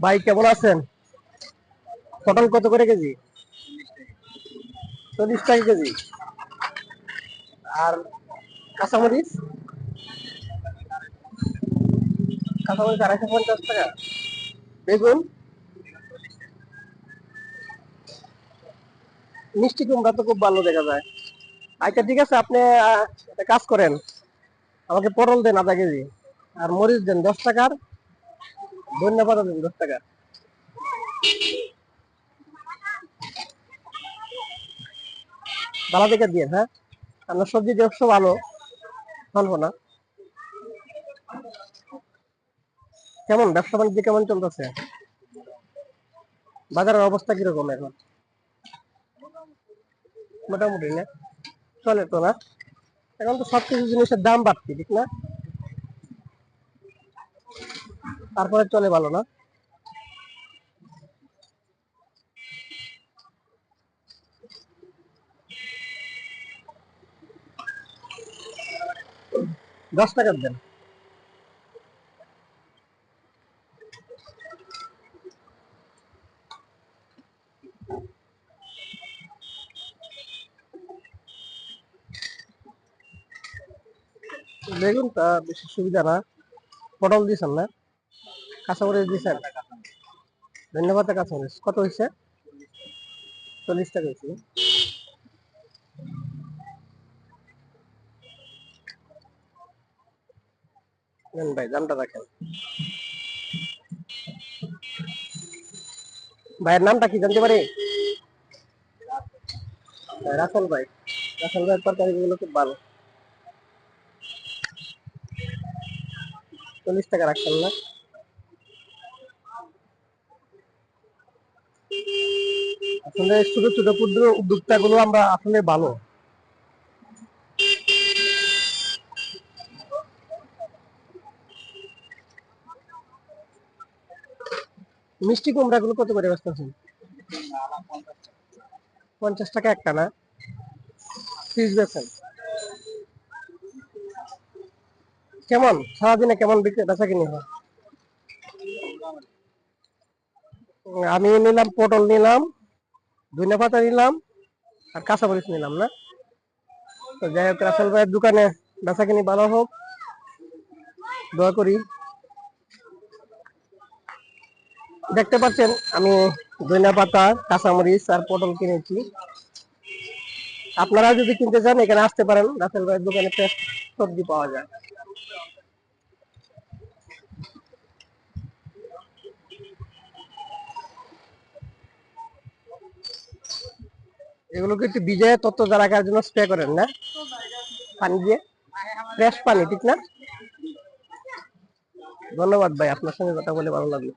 ভাই কেমন আছেন? পটল কত করে কেজি? 40 টাকা কেজি। আর কাঁচামরিচ? কাঁচামরিচ 250 টাকা। বেগুন? মিষ্টি কুমড়া তো খুব ভালো দেখা যায়। আচ্ছা ঠিক আছে, আপনি একটা কাজ করেন, আমাকে পটল দেন আধা কেজি, আর মরিচ দেন 10 টাকার, ধন্যবাদ দেন 10 টাকা। ভালো দেখে দিয়ে, হ্যাঁ, আপনার সবজি ব্যবসা ভালো, বলবো না। কেমন ব্যবসা বাণিজ্য কেমন চলতেছে? বাজারের অবস্থা কিরকম এখন? মোটামুটি না? চলে তো না? এখন তো সবকিছু জিনিসের দাম বাড়ছে, ঠিক না? তারপরে চলে ভালো না? 10 টাকার দেন। বেগুনটা বেশি সুবিধা না। পটল দিয়েছেন না? কাঁচামরিচ দিয়েছেন? ধন্যবাদ। কাঁচামরিচ কত হয়েছে? 40 টাকা হয়েছে। নেন ভাই, দামটা রাখেন। ভাইয়ের নামটা কি জানতে পারি? রাসেল ভাই। রাসেল ভাইয়ের তরকারি গুলো খুব ভালো। 40 টাকা রাখছেন না? আসলে ছোট ছোট ক্ষুদ্র উদ্যোক্তা গুলো আমরা আসলে ভালো। মিষ্টি কুমড়া গুলো কত করে বেচতেছেন? 50 টাকা একটা না? পিস বেচেন? কেমন সারাদিনে কেমন বিক্রি বেচা কিনি হয়? আমি নিলাম পটল নিলাম, ধনেপাতা নিলাম, আর কাঁচামরিচ নিলাম না? তো যাই হোক, রাসেল ভাইয়ের দোকানে বেচা কিনি ভালো হোক, দোয়া করি। দেখতে পাচ্ছেন আমি ধনেপাতা, কাঁচামরিচ আর পটল কিনেছি। আপনারা যদি কিনতে চান এখানে আসতে পারেন, রাসেল ভাইয়ের দোকানে ফ্রেশ সবজি পাওয়া যায়। এগুলোকে একটু ভিজিয়ে তত্ত্ব রাখার জন্য স্প্রে করেন না, পানি দিয়ে, ফ্রেশ পানি, ঠিক না? ধন্যবাদ ভাই, আপনার সঙ্গে কথা বলে ভালো লাগলো।